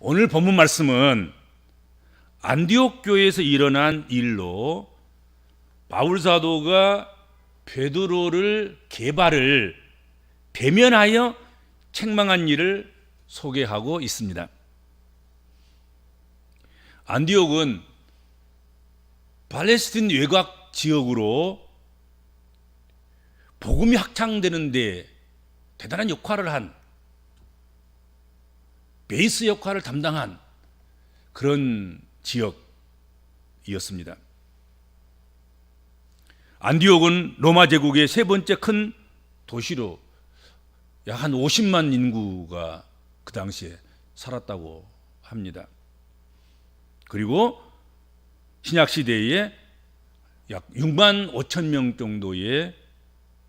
오늘 본문 말씀은 안디옥 교회에서 일어난 일로 바울 사도가 베드로를 게바를 대면하여 책망한 일을 소개하고 있습니다. 안디옥은 팔레스틴 외곽 지역으로 복음이 확장되는데 대단한 역할을 한 베이스 역할을 담당한 그런 지역이었습니다. 안디옥은 로마 제국의 세 번째 큰 도시로 약 한 50만 인구가 그 당시에 살았다고 합니다. 그리고 신약 시대에 약 6만 5천 명 정도의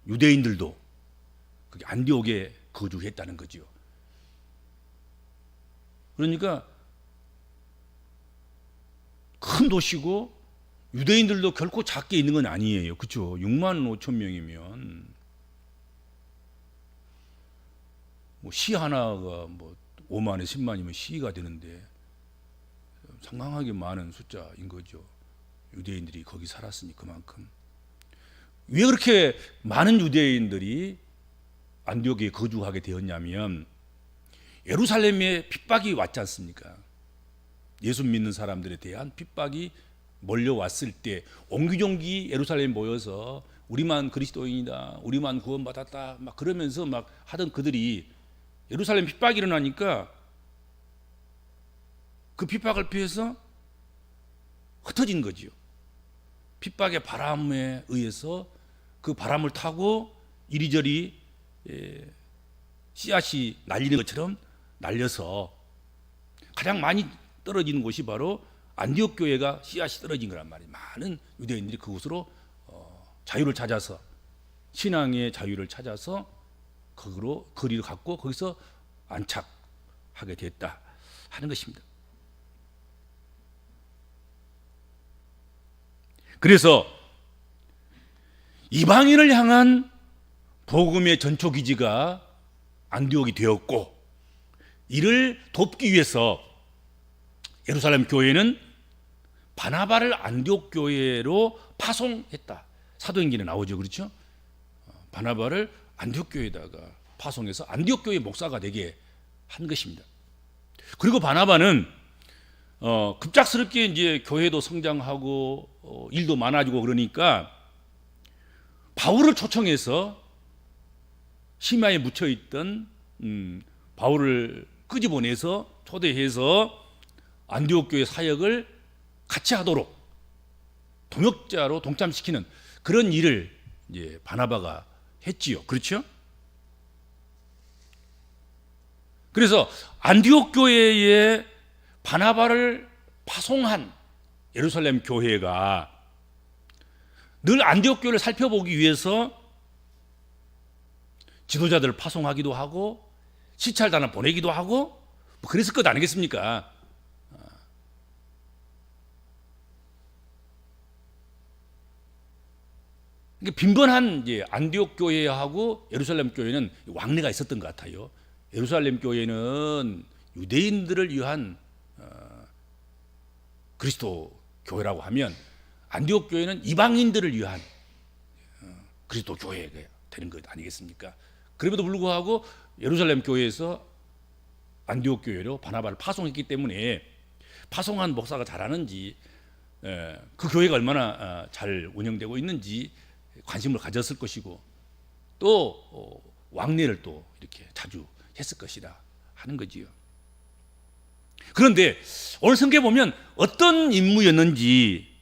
유대인들도 안디옥에 거주했다는 거죠. 그러니까 큰 도시고 유대인들도 결코 작게 있는 건 아니에요. 그렇죠? 6만 5천 명이면 시 하나가 5만에 10만이면 시가 되는데 상당하게 많은 숫자인 거죠. 유대인들이 거기 살았으니 그만큼. 왜 그렇게 많은 유대인들이 안디옥에 거주하게 되었냐면 예루살렘에 핍박이 왔지 않습니까? 예수 믿는 사람들에 대한 핍박이 몰려왔을 때 옹기종기 예루살렘에 모여서 우리만 그리스도인이다, 우리만 구원받았다 막 그러면서 막 하던 그들이 예루살렘 핍박이 일어나니까 그 핍박을 피해서 흩어진 거지요. 핍박의 바람에 의해서 그 바람을 타고 이리저리 씨앗이 날리는 것처럼 날려서 가장 많이 떨어지는 곳이 바로 안디옥 교회가 씨앗이 떨어진 거란 말이에요. 많은 유대인들이 그곳으로 자유를 찾아서 신앙의 자유를 찾아서 거기로 거리를 갖고 거기서 안착하게 됐다 하는 것입니다. 그래서 이방인을 향한 복음의 전초 기지가 안디옥이 되었고 이를 돕기 위해서 예루살렘 교회는 바나바를 안디옥 교회로 파송했다. 사도행전에 나오죠, 그렇죠? 바나바를 안디옥 교회에다가 파송해서 안디옥 교회 목사가 되게 한 것입니다. 그리고 바나바는 급작스럽게 이제 교회도 성장하고 일도 많아지고 그러니까 바울을 초청해서 심야에 묻혀 있던 바울을 끄집어내서 초대해서 안디옥 교회 사역을 같이 하도록 동역자로 동참시키는 그런 일을 이제 바나바가 했지요. 그렇죠? 그래서 안디옥 교회에 바나바를 파송한 예루살렘 교회가 늘 안디옥 교회를 살펴보기 위해서 지도자들을 파송하기도 하고 시찰단을 보내기도 하고 그랬을 것 아니겠습니까? 빈번한 이제 안디옥 교회하고 예루살렘 교회는 왕래가 있었던 것 같아요. 예루살렘 교회는 유대인들을 위한 그리스도 교회라고 하면 안디옥 교회는 이방인들을 위한 그리스도 교회가 되는 것 아니겠습니까? 그럼에도 불구하고 예루살렘 교회에서 안디옥 교회로 바나바를 파송했기 때문에 파송한 목사가 잘하는지 그 교회가 얼마나 잘 운영되고 있는지 관심을 가졌을 것이고 또 왕래를 또 이렇게 자주 했을 것이다 하는 거지요. 그런데 오늘 성경에 보면 어떤 인물이었는지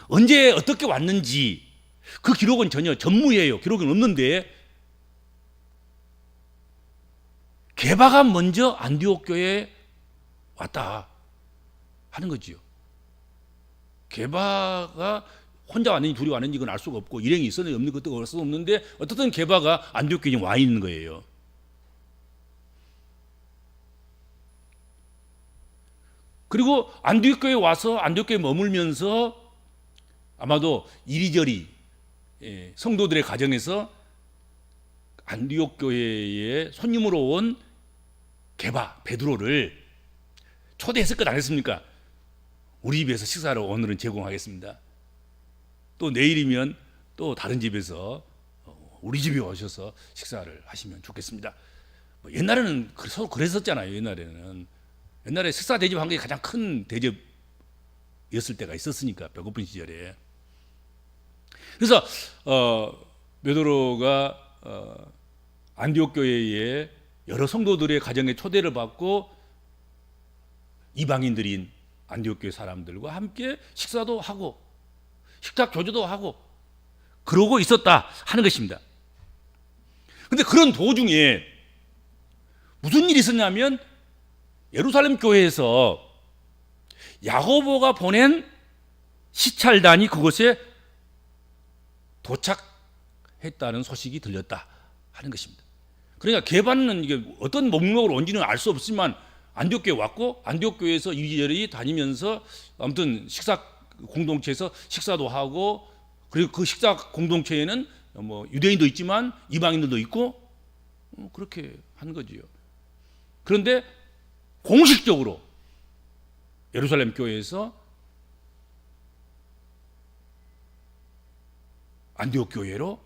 언제 어떻게 왔는지 그 기록은 전혀 전무예요. 기록은 없는데 게바가 먼저 안디옥 교회에 왔다 하는 거지요. 게바가 혼자 왔는지 둘이 왔는지 그건 알 수가 없고 일행이 있었는지 없는 것도 알 수가 없는데 어떻든 게바가 안디옥 교회에 와 있는 거예요. 그리고 안디옥 교회에 와서 안디옥 교회에 머물면서 아마도 이리저리 성도들의 가정에서 안디옥 교회에 손님으로 온 게바 베드로를 초대했을 것 아니겠습니까? 우리 집에서 식사를 오늘은 제공하겠습니다. 또 내일이면 또 다른 집에서 우리 집에 오셔서 식사를 하시면 좋겠습니다. 옛날에는 서로 그랬었잖아요. 옛날에 식사 대접한 게 가장 큰 대접이었을 때가 있었으니까, 배고픈 시절에. 그래서 베드로가 안디옥 교회에 여러 성도들의 가정에 초대를 받고 이방인들인 안디옥 교회 사람들과 함께 식사도 하고 식탁 교제도 하고 그러고 있었다 하는 것입니다. 그런데 그런 도중에 무슨 일이 있었냐면 예루살렘 교회에서 야고보가 보낸 시찰단이 그곳에 도착했다는 소식이 들렸다 하는 것입니다. 그러니까 게바는 이게 어떤 목록으로 온지는 알 수 없지만 안디옥 교회 왔고 안디옥 교회에서 이리저리 다니면서 아무튼 식사 공동체에서 식사도 하고, 그리고 그 식사 공동체에는 뭐 유대인도 있지만 이방인들도 있고 그렇게 한 거지요. 그런데 공식적으로 예루살렘 교회에서 안디옥 교회로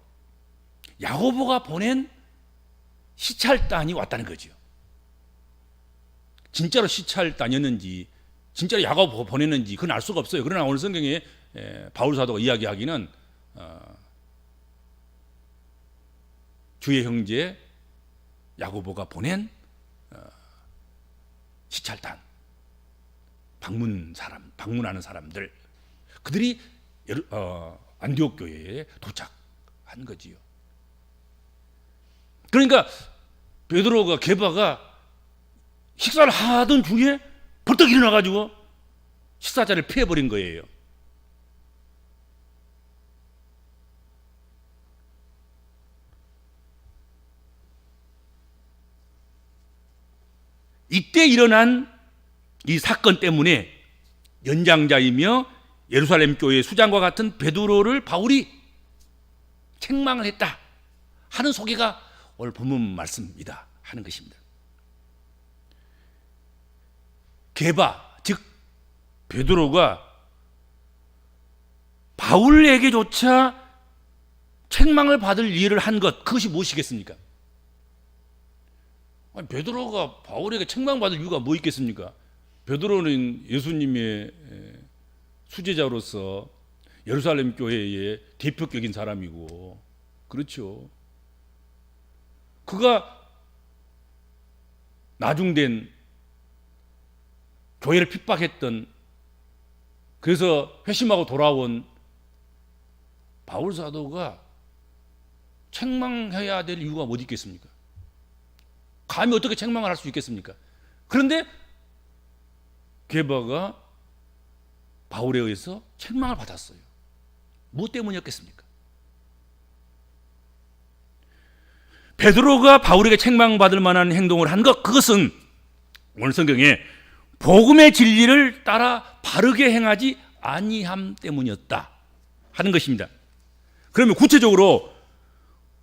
야고보가 보낸 시찰단이 왔다는 거죠. 진짜로 시찰단이었는지 진짜로 야고보 보냈는지 그건 알 수가 없어요. 그러나 오늘 성경에 바울 사도가 이야기하기는 주의 형제 야고보가 보낸 시찰단, 방문하는 사람들, 그들이 안디옥 교회에 도착한 거지요. 그러니까 베드로가 게바가 식사를 하던 중에 벌떡 일어나가지고 식사 자리를 피해버린 거예요. 이때 일어난 이 사건 때문에 연장자이며 예루살렘 교회의 수장과 같은 베드로를 바울이 책망을 했다 하는 소개가 오늘 본문 말씀이다 하는 것입니다. 게바, 즉 베드로가 바울에게조차 책망을 받을 일을 한 것, 그것이 무엇이겠습니까? 아니, 베드로가 바울에게 책망받을 이유가 뭐 있겠습니까? 베드로는 예수님의 수제자로서 예루살렘 교회의 대표격인 사람이고, 그렇죠. 그가 나중된 교회를 핍박했던, 그래서 회심하고 돌아온 바울 사도가 책망해야 될 이유가 어디 있겠습니까? 감히 어떻게 책망을 할 수 있겠습니까? 그런데 게바가 바울에 의해서 책망을 받았어요. 무엇 때문이었겠습니까? 베드로가 바울에게 책망받을 만한 행동을 한 것, 그것은 오늘 성경에 복음의 진리를 따라 바르게 행하지 아니함 때문이었다 하는 것입니다. 그러면 구체적으로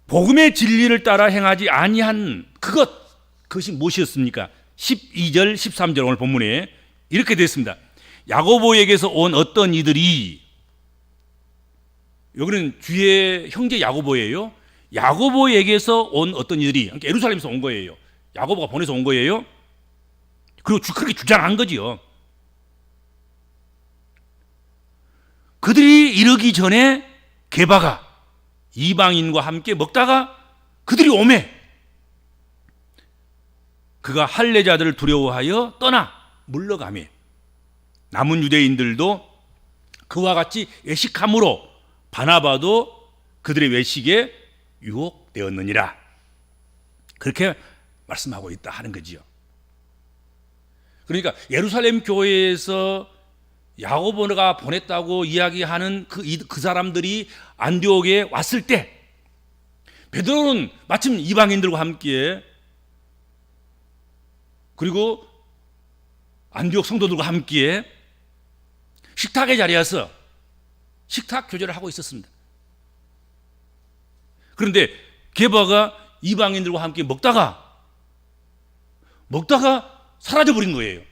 복음의 진리를 따라 행하지 아니한 그것이 무엇이었습니까? 12절 13절 오늘 본문에 이렇게 되어 있습니다. 야고보에게서 온 어떤 이들이, 여기는 주의 형제 야고보예요. 야고보에게서 온 어떤 이들이, 그러니까 예루살렘에서 온 거예요. 야고보가 보내서 온 거예요. 그리고 그렇게 주장한 거지요. 그들이 이르기 전에 게바가 이방인과 함께 먹다가 그들이 오매 그가 할례자들을 두려워하여 떠나 물러가매 남은 유대인들도 그와 같이 외식함으로 바나바도 그들의 외식에 유혹되었느니라. 그렇게 말씀하고 있다 하는 거지요. 그러니까 예루살렘 교회에서 야고보가 보냈다고 이야기하는 그 사람들이 안디옥에 왔을 때 베드로는 마침 이방인들과 함께, 그리고 안디옥 성도들과 함께 식탁의 자리에서 식탁 교제를 하고 있었습니다. 그런데 게바가 이방인들과 함께 먹다가 사라져버린 거예요.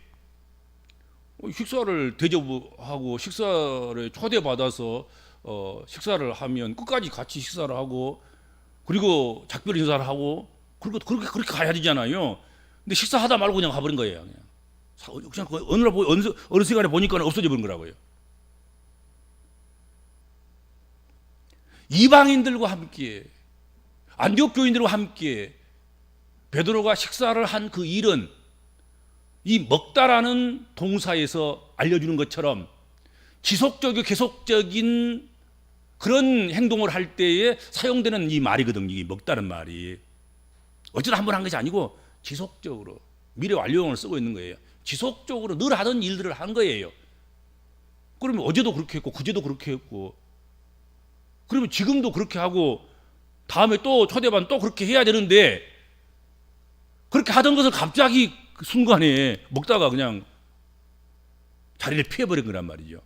식사를 대접하고 식사를 초대받아서 식사를 하면 끝까지 같이 식사를 하고 그리고 작별 인사를 하고 그리고 그렇게 가야 되잖아요. 근데 식사하다 말고 그냥 가버린 거예요. 그냥 어느 시간에 보니까 없어져 버린 거라고요. 이방인들과 함께 안디옥 교인들과 함께 베드로가 식사를 한 그 일은 이 먹다라는 동사에서 알려주는 것처럼 지속적이고 계속적인 그런 행동을 할 때에 사용되는 이 말이거든요. 이 먹다는 말이 어쩌다 한 번 한 것이 아니고 지속적으로 미래 완료형을 쓰고 있는 거예요. 지속적으로 늘 하던 일들을 한 거예요. 그러면 어제도 그렇게 했고 그제도 그렇게 했고 그러면 지금도 그렇게 하고 다음에 또 초대받으면 또 그렇게 해야 되는데 그렇게 하던 것을 갑자기 그 순간에 먹다가 그냥 자리를 피해버린 거란 말이죠.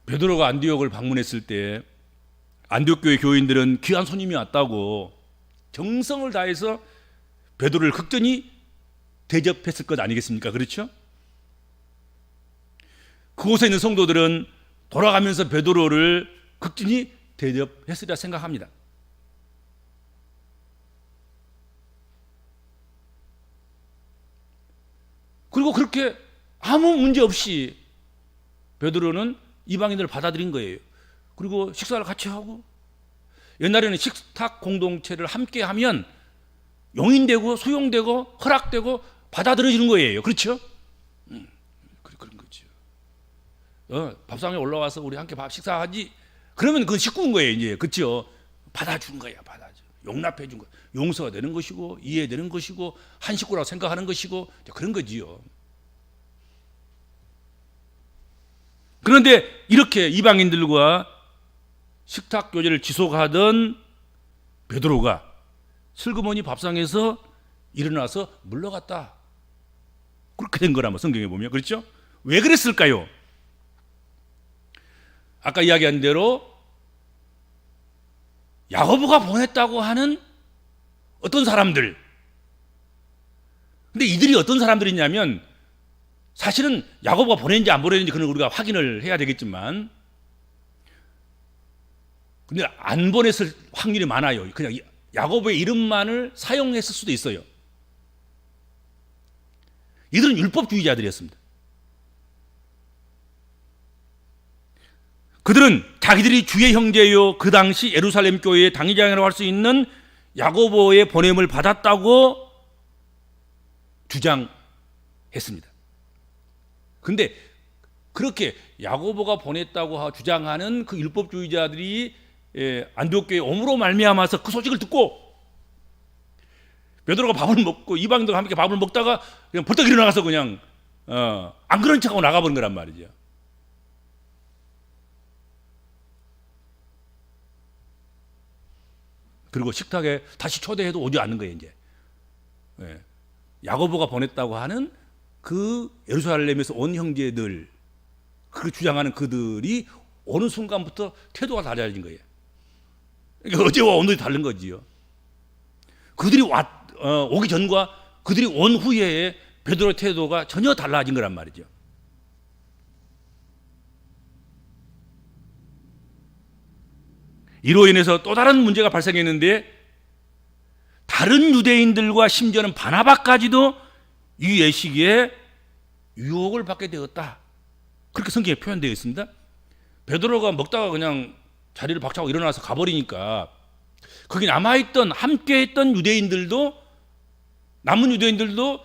베드로가 안디옥을 방문했을 때 안디옥 교회 교인들은 귀한 손님이 왔다고 정성을 다해서 베드로를 극전히 대접했을 것 아니겠습니까? 그렇죠? 그곳에 있는 성도들은 돌아가면서 베드로를 극진히 대접했으리라 생각합니다. 그리고 그렇게 아무 문제 없이 베드로는 이방인들을 받아들인 거예요. 그리고 식사를 같이 하고 옛날에는 식탁 공동체를 함께 하면 용인되고 수용되고 허락되고 받아들여지는 거예요. 그렇죠? 그런 거죠. 밥상에 올라와서 우리 함께 식사하지. 그러면 그건 식구인 거예요. 이제 그렇죠? 받아준 거야. 받아줘. 용납해 준 거. 용서가 되는 것이고 이해되는 것이고 한 식구라고 생각하는 것이고 그런 거지요. 그런데 이렇게 이방인들과 식탁 교제를 지속하던 베드로가 슬그머니 밥상에서 일어나서 물러갔다. 그렇게 된 거라면 성경에 보면 그렇죠? 왜 그랬을까요? 아까 이야기한 대로 야고보가 보냈다고 하는 어떤 사람들. 근데 이들이 어떤 사람들이냐면 사실은 야고보가 보냈는지 안 보냈는지 그건 우리가 확인을 해야 되겠지만 근데 안 보냈을 확률이 많아요. 그냥 야고보의 이름만을 사용했을 수도 있어요. 이들은 율법주의자들이었습니다. 그들은 자기들이 주의 형제요 그 당시 예루살렘 교회의 당회장이라고 할 수 있는 야고보의 보냄을 받았다고 주장했습니다. 근데 그렇게 야고보가 보냈다고 주장하는 그 율법주의자들이 안디옥 교회에 옴으로 말미암아서 그 소식을 듣고 베드로가 밥을 먹고 이방인들과 함께 밥을 먹다가 그냥 벌떡 일어나서 그냥 안 그런 척하고 나가버린 거란 말이죠. 그리고 식탁에 다시 초대해도 오지 않는 거예요. 이제 야고보가 보냈다고 하는 그 예루살렘에서 온 형제들 그 주장하는 그들이 어느 순간부터 태도가 달라진 거예요. 그러니까 어제와 오늘이 다른 거지요. 그들이 오기 전과 그들이 온 후에 베드로의 태도가 전혀 달라진 거란 말이죠. 이로 인해서 또 다른 문제가 발생했는데 다른 유대인들과 심지어는 바나바까지도 이 예식에 유혹을 받게 되었다. 그렇게 성경에 표현되어 있습니다. 베드로가 먹다가 그냥 자리를 박차고 일어나서 가버리니까 거기 남아있던 함께했던 유대인들도 남은 유대인들도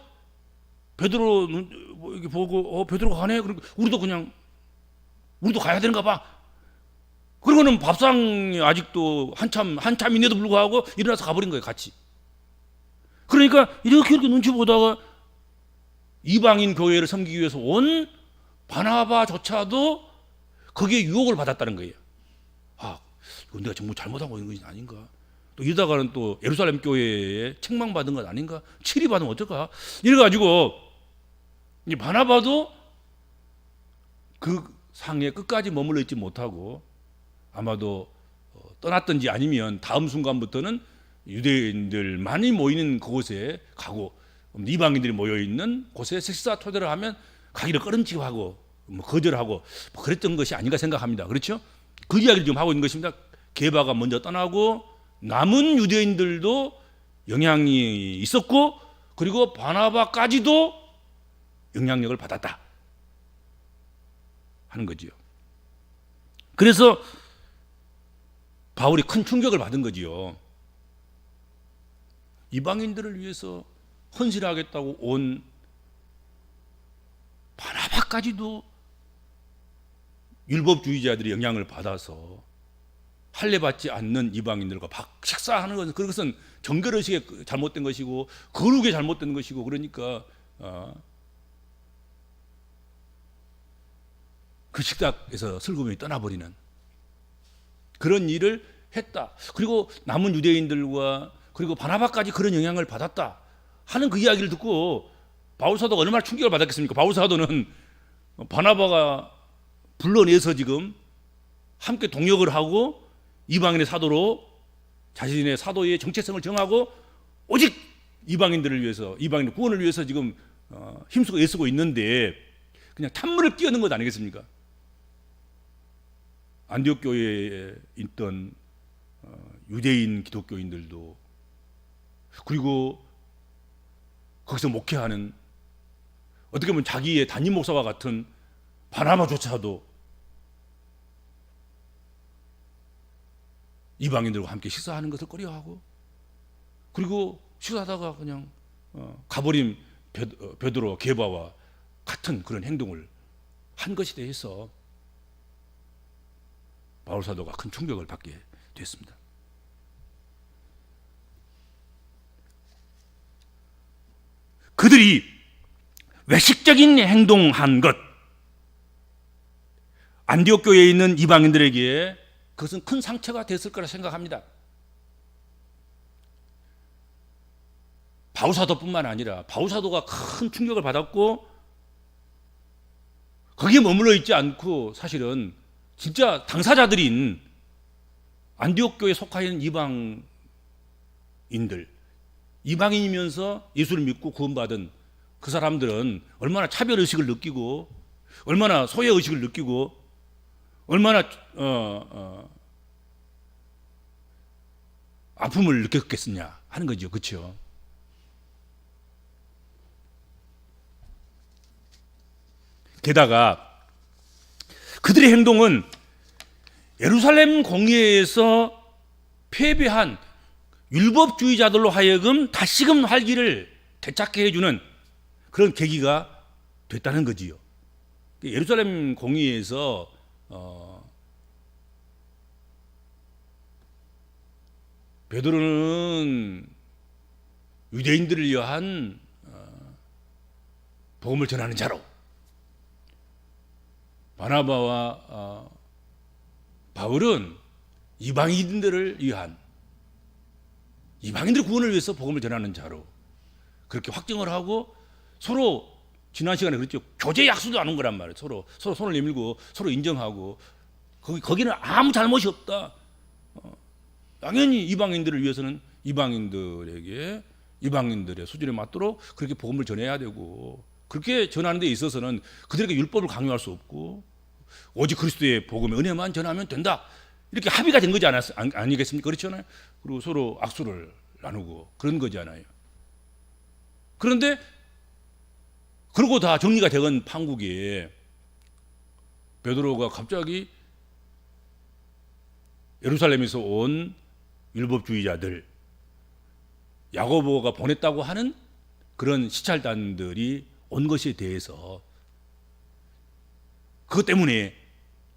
베드로 이렇게 보고 베드로가 가네. 그리고 우리도 가야 되는가 봐. 그러고는 밥상에 아직도 한참인데도 불구하고 일어나서 가버린 거예요. 같이. 그러니까 이렇게 눈치 보다가 이방인 교회를 섬기기 위해서 온 바나바조차도 거기에 유혹을 받았다는 거예요. 이건 내가 정말 잘못하고 있는 것이 아닌가? 또 이러다가는 또 예루살렘 교회에 책망받은 것 아닌가? 치리받으면 어떨까? 이래가지고 이 바나바도 그 상에 끝까지 머물러 있지 못하고 아마도 떠났든지 아니면 다음 순간부터는 유대인들 많이 모이는 그곳에 가고 이방인들이 모여 있는 곳에 식사 초대를 하면 가기를 꺼림칙하고 거절하고 그랬던 것이 아닌가 생각합니다. 그렇죠? 그 이야기를 지금 하고 있는 것입니다. 게바가 먼저 떠나고 남은 유대인들도 영향이 있었고 그리고 바나바까지도 영향력을 받았다 하는 거지요. 그래서 바울이 큰 충격을 받은 거지요. 이방인들을 위해서 헌신하겠다고 온 바나바까지도 율법주의자들의 영향을 받아서 할례받지 않는 이방인들과 식사하는 것은 그것은 정결의식에 잘못된 것이고 거룩에 잘못된 것이고 그러니까 그 식탁에서 슬그머니 떠나버리는 그런 일을 했다. 그리고 남은 유대인들과 그리고 바나바까지 그런 영향을 받았다 하는 그 이야기를 듣고 바울 사도가 얼마나 충격을 받았겠습니까? 바울 사도는 바나바가 불러내서 지금 함께 동역을 하고 이방인의 사도로 자신의 사도의 정체성을 정하고 오직 이방인들을 위해서 이방인의 구원을 위해서 지금 힘쓰고 애쓰고 있는데 그냥 찬물을 끼얹는 것 아니겠습니까? 안디옥 교회에 있던 유대인 기독교인들도 그리고 거기서 목회하는 어떻게 보면 자기의 담임 목사와 같은 바나바조차도 이방인들과 함께 식사하는 것을 꺼려하고 그리고 식사하다가 그냥 가버린 베드로 게바와 같은 그런 행동을 한 것에 대해서 바울 사도가 큰 충격을 받게 됐습니다. 그들이 외식적인 행동한 것, 안디옥 교회에 있는 이방인들에게 그것은 큰 상처가 됐을 거라 생각합니다. 바울 사도뿐만 아니라 바울 사도가 큰 충격을 받았고 거기에 머물러 있지 않고 사실은 진짜 당사자들인 안디옥 교회에 속하 있는 이방인들, 이방인이면서 예수를 믿고 구원받은 그 사람들은 얼마나 차별의식을 느끼고 얼마나 소외의식을 느끼고 얼마나 아픔을 느꼈겠느냐 하는 거죠. 그렇죠? 게다가 그들의 행동은 예루살렘 공회에서 패배한 율법주의자들로 하여금 다시금 활기를 되찾게 해주는 그런 계기가 됐다는 거지요. 예루살렘 공회에서 베드로는 유대인들을 위한 복음을 전하는 자로 바나바와 바울은 이방인들을 위한 이방인들의 구원을 위해서 복음을 전하는 자로 그렇게 확정을 하고 서로 지난 시간에 그랬죠. 교제 약속도 안 한 거란 말이에요. 서로 손을 내밀고 서로 인정하고 거기는 아무 잘못이 없다. 당연히 이방인들을 위해서는 이방인들에게 이방인들의 수준에 맞도록 그렇게 복음을 전해야 되고 그렇게 전하는 데 있어서는 그들에게 율법을 강요할 수 없고 오직 그리스도의 복음의 은혜만 전하면 된다. 이렇게 합의가 된 거지 아니겠습니까? 그렇잖아요. 그리고 서로 악수를 나누고 그런 거잖아요. 그런데 그러고 다 정리가 되건 판국에 베드로가 갑자기 예루살렘에서 온 율법주의자들 야고보가 보냈다고 하는 그런 시찰단들이 온 것에 대해서 그것 때문에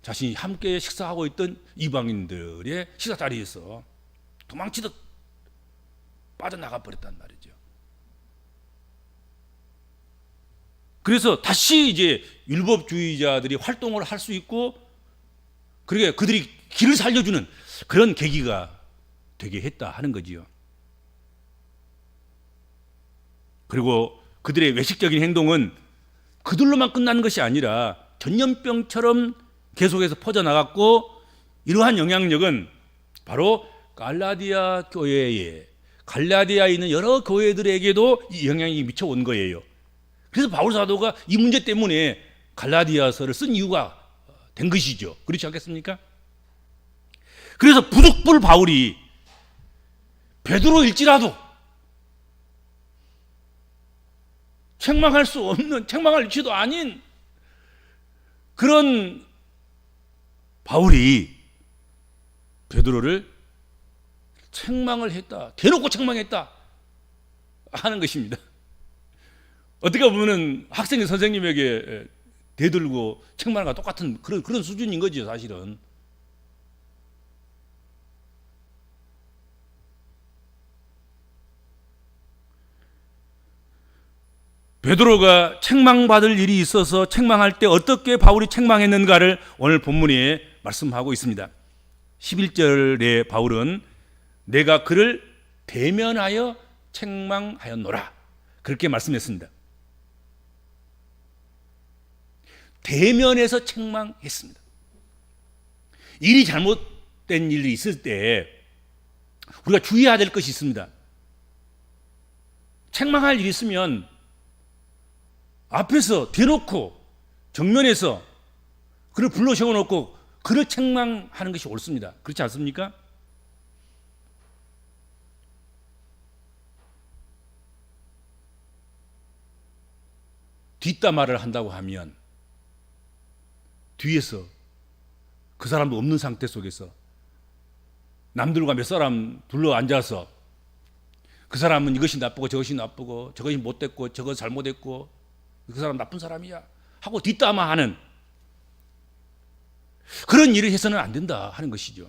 자신이 함께 식사하고 있던 이방인들의 식사 자리에서 도망치듯 빠져나가 버렸단 말이죠. 그래서 다시 이제 율법주의자들이 활동을 할 수 있고 그러게 그들이 길을 살려주는 그런 계기가 되게 했다 하는 거지요. 그리고 그들의 외식적인 행동은 그들로만 끝나는 것이 아니라 전염병처럼 계속해서 퍼져나갔고 이러한 영향력은 바로 갈라디아 교회에 갈라디아에 있는 여러 교회들에게도 이 영향이 미쳐온 거예요. 그래서 바울 사도가 이 문제 때문에 갈라디아서를 쓴 이유가 된 것이죠. 그렇지 않겠습니까? 그래서 부득불 바울이 베드로일지라도 책망할 수 없는, 책망할 위치도 아닌 그런 바울이 베드로를 책망을 했다, 대놓고 책망했다 하는 것입니다. 어떻게 보면은 학생이 선생님에게 대들고 책망과 똑같은 그런 수준인 거죠, 사실은. 베드로가 책망받을 일이 있어서 책망할 때 어떻게 바울이 책망했는가를 오늘 본문에 말씀하고 있습니다. 11절에 바울은 내가 그를 대면하여 책망하였노라, 그렇게 말씀했습니다. 대면해서 책망했습니다. 일이 잘못된 일이 있을 때 우리가 주의해야 될 것이 있습니다. 책망할 일이 있으면 앞에서 대놓고 정면에서 그를 불러 세워놓고 그를 책망하는 것이 옳습니다. 그렇지 않습니까? 뒷담화를 한다고 하면 뒤에서 그 사람도 없는 상태 속에서 남들과 몇 사람 둘러 앉아서 그 사람은 이것이 나쁘고 저것이 나쁘고 저것이 못됐고 저것 잘못했고 그 사람 나쁜 사람이야 하고 뒷담화하는 그런 일을 해서는 안 된다 하는 것이죠.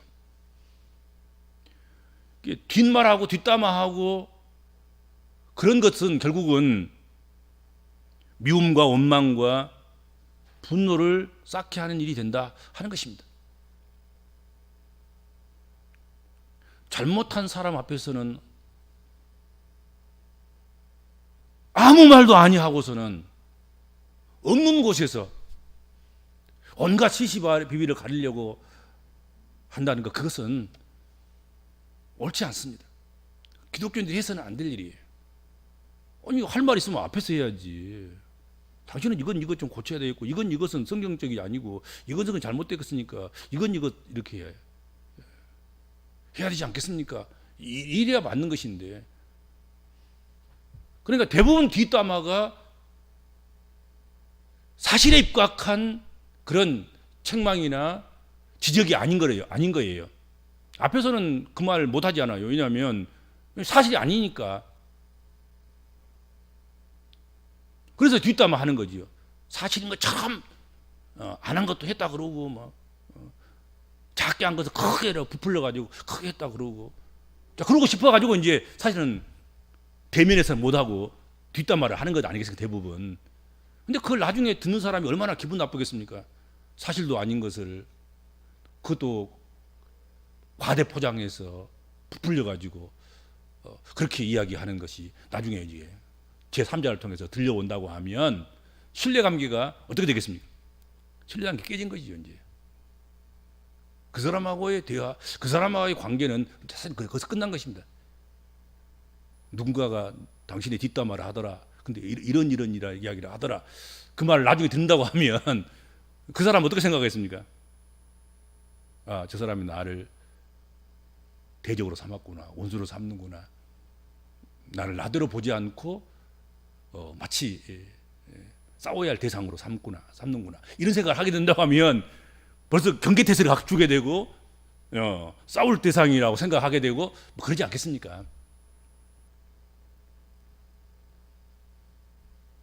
뒷말하고 뒷담화하고 그런 것은 결국은 미움과 원망과 분노를 쌓게 하는 일이 된다 하는 것입니다. 잘못한 사람 앞에서는 아무 말도 아니하고서는 없는 곳에서 온갖 시시와 비비를 가리려고 한다는 것, 그것은 옳지 않습니다. 기독교인들이 해서는 안 될 일이에요. 아니, 할 말 있으면 앞에서 해야지. 당신은 이것 좀 고쳐야 되겠고, 이것은 성경적이 아니고, 이것은 잘못되었으니까, 이것 이렇게 해야 되지 않겠습니까? 이래야 맞는 것인데. 그러니까 대부분 뒷담화가 사실에 입각한 그런 책망이나 지적이 아닌 거예요. 앞에서는 그 말 못하지 않아요. 왜냐하면 사실이 아니니까. 그래서 뒷담화 하는 거지요. 사실인 것처럼 안 한 것도 했다 그러고 막 작게 한 것을 크게 부풀려 가지고 크게 했다 그러고, 자, 그러고 싶어 가지고 이제 사실은 대면에서는 못 하고 뒷담화를 하는 것 아니겠습니까, 대부분. 근데 그걸 나중에 듣는 사람이 얼마나 기분 나쁘겠습니까? 사실도 아닌 것을 그것도 과대 포장해서 부풀려 가지고 그렇게 이야기하는 것이 나중에 이제 제3자를 통해서 들려온다고 하면 신뢰관계가 어떻게 되겠습니까? 신뢰관계 깨진 것이죠. 이제 그 사람하고의 대화, 그 사람하고의 관계는 사실 거기서 끝난 것입니다. 누군가가 당신의 뒷담화를 하더라, 근데 이런 이야기를 하더라, 그 말을 나중에 듣는다고 하면 그 사람 어떻게 생각하겠습니까? 아, 저 사람이 나를 대적으로 삼았구나, 원수로 삼는구나, 나를 나대로 보지 않고 마치 싸워야 할 대상으로 삼는구나, 이런 생각을 하게 된다고 하면 벌써 경계태세를 갖추게 되고 싸울 대상이라고 생각하게 되고 뭐 그러지 않겠습니까?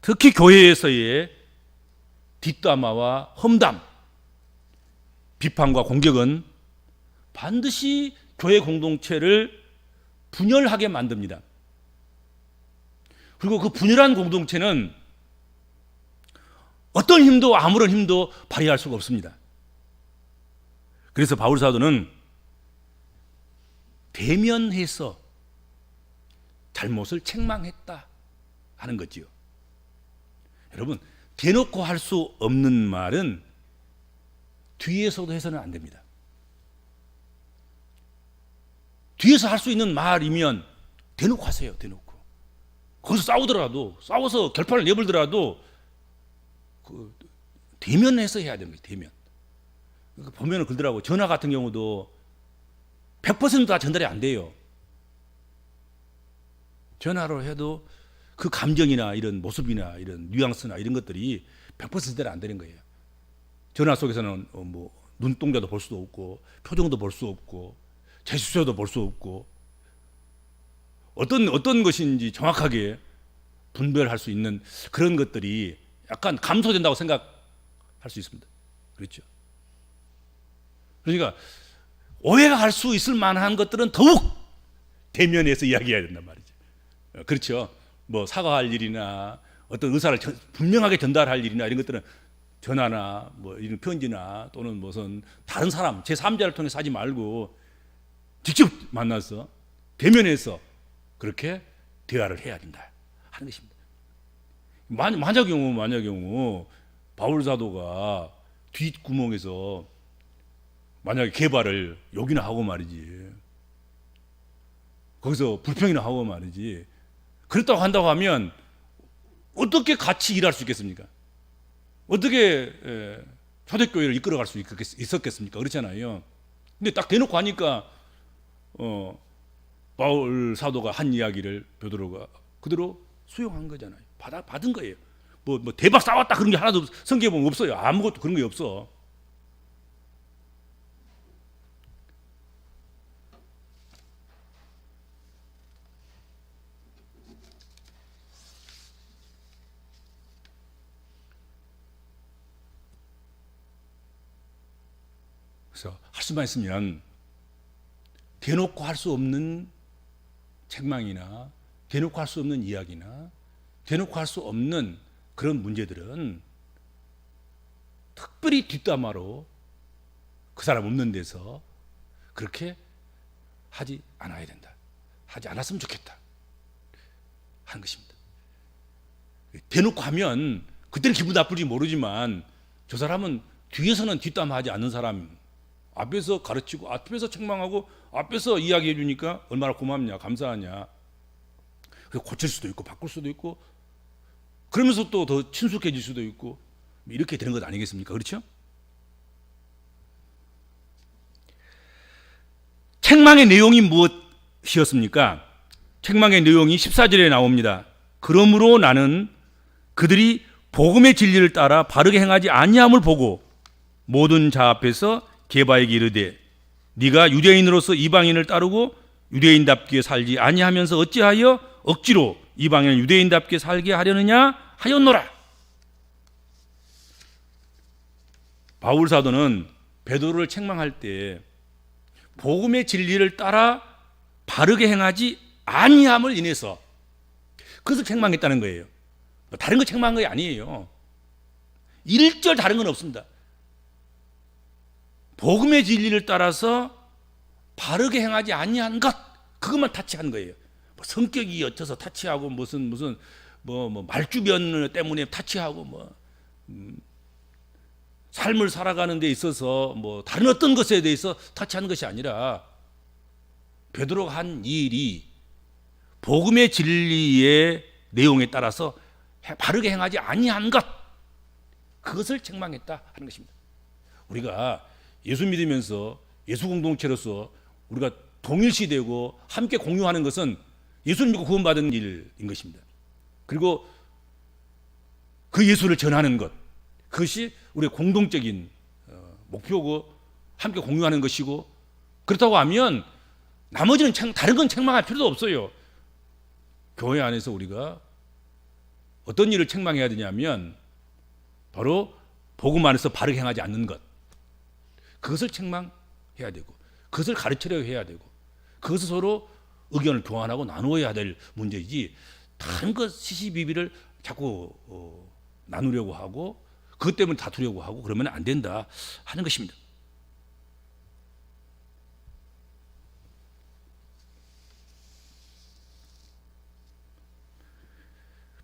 특히 교회에서의 뒷담화와 험담, 비판과 공격은 반드시 교회 공동체를 분열하게 만듭니다. 그리고 그 분열한 공동체는 어떤 힘도 아무런 힘도 발휘할 수가 없습니다. 그래서 바울 사도는 대면해서 잘못을 책망했다 하는 거지요. 여러분, 대놓고 할 수 없는 말은 뒤에서도 해서는 안 됩니다. 뒤에서 할 수 있는 말이면 대놓고 하세요. 대놓고. 거기서 싸우더라도, 싸워서 결판을 내불더라도 그 대면해서 해야 됩니다. 대면. 보면은 그러더라고. 전화 같은 경우도 100%다 전달이 안 돼요. 전화로 해도 그 감정이나 이런 모습이나 이런 뉘앙스나 이런 것들이 100% 전달이 안 되는 거예요. 전화 속에서는 뭐 눈동자도 볼 수도 없고 표정도 볼 수 없고 제스처도 볼 수 없고 어떤 것인지 정확하게 분별할 수 있는 그런 것들이 약간 감소된다고 생각할 수 있습니다. 그렇죠? 그러니까 오해가 갈 수 있을 만한 것들은 더욱 대면에서 이야기해야 된단 말이죠. 그렇죠? 뭐 사과할 일이나 어떤 의사를 분명하게 전달할 일이나 이런 것들은 전화나 뭐 이런 편지나 또는 무슨 다른 사람 제3자를 통해서 하지 말고 직접 만나서 대면해서 그렇게 대화를 해야 된다 하는 것입니다. 만약 경우 바울 사도가 뒷구멍에서 만약에 개발을 욕이나 하고 말이지, 거기서 불평이나 하고 말이지, 그랬다고 한다고 하면 어떻게 같이 일할 수 있겠습니까? 어떻게 초대교회를 이끌어갈 수 있었겠습니까? 그렇잖아요. 근데 딱 대놓고 하니까 바울 사도가 한 이야기를 베드로가 그대로 수용한 거잖아요. 받은 거예요. 뭐 대박 싸웠다 그런 게 하나도 성경에 보면 없어요. 아무것도 그런 게 없어. 그래서 할 수만 있으면 대놓고 할 수 없는 책망이나 대놓고 할 수 없는 이야기나 대놓고 할 수 없는 그런 문제들은 특별히 뒷담화로 그 사람 없는 데서 그렇게 하지 않아야 된다. 하지 않았으면 좋겠다 하는 것입니다. 대놓고 하면 그때는 기분 나쁠지 모르지만 저 사람은 뒤에서는 뒷담화하지 않는 사람, 앞에서 가르치고 앞에서 책망하고 앞에서 이야기해 주니까 얼마나 고맙냐 감사하냐. 그래서 고칠 수도 있고 바꿀 수도 있고 그러면서 또 더 친숙해질 수도 있고 이렇게 되는 것 아니겠습니까? 그렇죠? 책망의 내용이 무엇이었습니까? 책망의 내용이 14절에 나옵니다. 그러므로 나는 그들이 복음의 진리를 따라 바르게 행하지 아니함을 보고 모든 자 앞에서 게바에게 이르되 네가 유대인으로서 이방인을 따르고 유대인답게 살지 아니하면서 어찌하여 억지로 이방인을 유대인답게 살게 하려느냐 하였노라. 바울 사도는 베드로를 책망할 때 복음의 진리를 따라 바르게 행하지 아니함을 인해서 그것을 책망했다는 거예요. 다른 거 책망한 게 아니에요. 일절 다른 건 없습니다. 복음의 진리를 따라서 바르게 행하지 아니한 것, 그것만 타치한 거예요. 뭐 성격이 어째서 타치하고 무슨 말주변 때문에 타치하고 삶을 살아가는 데 있어서 다른 어떤 것에 대해서 타치하는 것이 아니라 베드로가 한 일이 복음의 진리의 내용에 따라서 바르게 행하지 아니한 것, 그것을 책망했다 하는 것입니다. 우리가 예수 믿으면서 예수 공동체로서 우리가 동일시되고 함께 공유하는 것은 예수를 믿고 구원받은 일인 것입니다. 그리고 그 예수를 전하는 것, 그것이 우리의 공동적인 목표고 함께 공유하는 것이고, 그렇다고 하면 나머지는 다른 건 책망할 필요도 없어요. 교회 안에서 우리가 어떤 일을 책망해야 되냐면 바로 복음 안에서 바르게 행하지 않는 것, 그것을 책망해야 되고 그것을 가르치려 해야 되고 그것을 서로 의견을 교환하고 나누어야 될 문제이지, 다른 것 시시비비를 자꾸 나누려고 하고 그것 때문에 다투려고 하고 그러면 안 된다 하는 것입니다.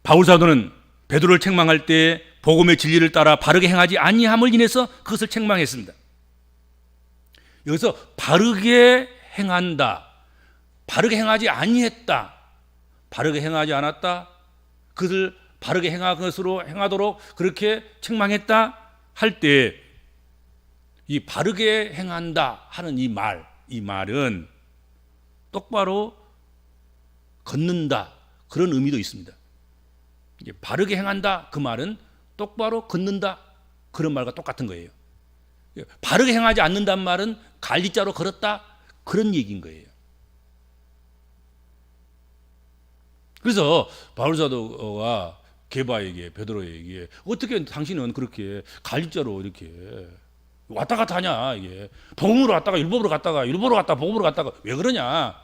바울 사도는 베드로를 책망할 때 복음의 진리를 따라 바르게 행하지 아니함을 인해서 그것을 책망했습니다. 여기서 바르게 행한다, 바르게 행하지 아니했다, 바르게 행하지 않았다. 그것을 바르게 행한 것으로 행하도록 그렇게 책망했다 할 때 이 바르게 행한다 하는 이 말은 똑바로 걷는다 그런 의미도 있습니다. 이게 바르게 행한다 그 말은 똑바로 걷는다 그런 말과 똑같은 거예요. 바르게 행하지 않는다는 말은 갈리자로 걸었다 그런 얘기인 거예요. 그래서 바울 사도가 게바에게 베드로에게 어떻게 당신은 그렇게 갈리자로 이렇게 왔다 갔다 하냐, 이게 복음으로 왔다가 율법으로 갔다가 율법으로 갔다가 복음으로 갔다가 왜 그러냐,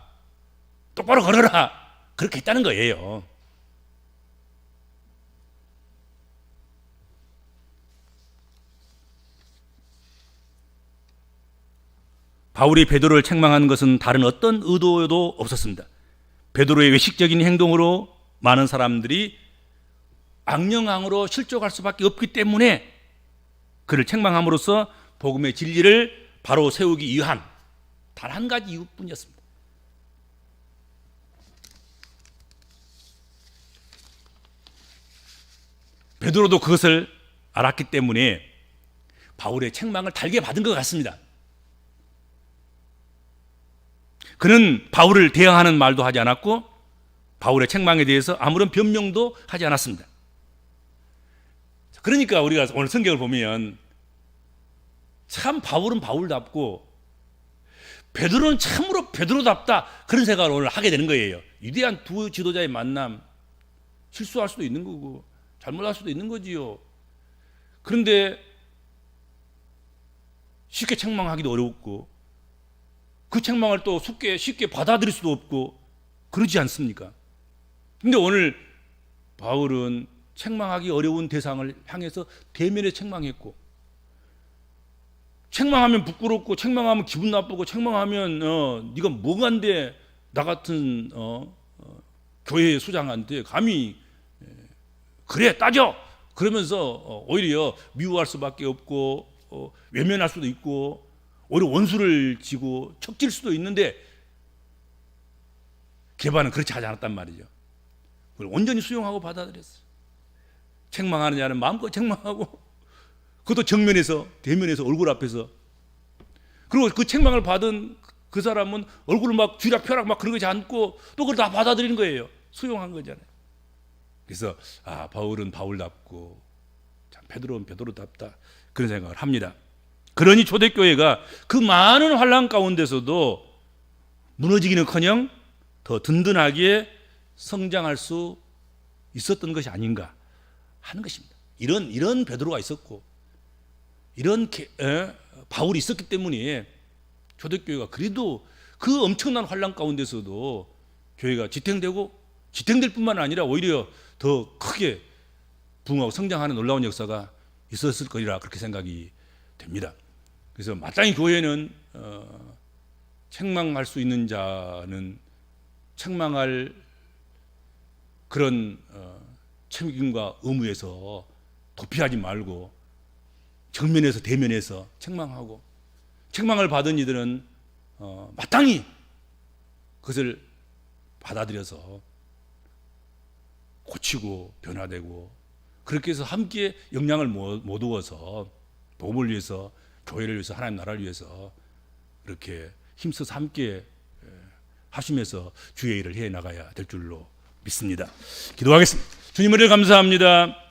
똑바로 걸어라 그렇게 했다는 거예요. 바울이 베드로를 책망하는 것은 다른 어떤 의도도 없었습니다. 베드로의 외식적인 행동으로 많은 사람들이 악령왕으로 실족할 수밖에 없기 때문에 그를 책망함으로써 복음의 진리를 바로 세우기 위한 단 한 가지 이유뿐이었습니다. 베드로도 그것을 알았기 때문에 바울의 책망을 달게 받은 것 같습니다. 그는 바울을 대항하는 말도 하지 않았고 바울의 책망에 대해서 아무런 변명도 하지 않았습니다. 그러니까 우리가 오늘 성경을 보면 참 바울은 바울답고 베드로는 참으로 베드로답다 그런 생각을 오늘 하게 되는 거예요. 위대한 두 지도자의 만남, 실수할 수도 있는 거고 잘못할 수도 있는 거지요. 그런데 쉽게 책망하기도 어렵고 그 책망을 또 쉽게 받아들일 수도 없고 그러지 않습니까? 근데 오늘 바울은 책망하기 어려운 대상을 향해서 대면에 책망했고, 책망하면 부끄럽고 책망하면 기분 나쁘고 책망하면 네가 뭐간데 나 같은 교회 수장한테 감히 그래 따져 그러면서 오히려 미워할 수밖에 없고 외면할 수도 있고 오히려 원수를 지고 척질 수도 있는데 게바는 그렇지 하지 않았단 말이죠. 그걸 온전히 수용하고 받아들였어요. 책망하는 자는 마음껏 책망하고 그것도 정면에서 대면에서 얼굴 앞에서. 그리고 그 책망을 받은 그 사람은 얼굴을 막 쥐락펴락 막 그러지 않고 또 그걸 다 받아들이는 거예요. 수용한 거잖아요. 그래서 바울은 바울답고 참 베드로는 베드로답다 그런 생각을 합니다. 그러니 초대교회가 그 많은 환난 가운데서도 무너지기는커녕 더 든든하게 성장할 수 있었던 것이 아닌가 하는 것입니다. 이런 베드로가 있었고 이런 바울이 있었기 때문에 초대교회가 그래도 그 엄청난 환난 가운데서도 교회가 지탱될 뿐만 아니라 오히려 더 크게 부흥하고 성장하는 놀라운 역사가 있었을 거리라 그렇게 생각이 됩니다. 그래서 마땅히 교회는 책망할 수 있는 자는 책망할 그런 책임과 의무에서 도피하지 말고 정면에서 대면에서 책망하고, 책망을 받은 이들은 마땅히 그것을 받아들여서 고치고 변화되고 그렇게 해서 함께 역량을 모두어서 복음을 위해서, 교회를 위해서, 하나님 나라를 위해서 이렇게 힘써서 함께 하시면서 주의 일을 해 나가야 될 줄로 믿습니다. 기도하겠습니다. 주님, 은혜를 감사합니다.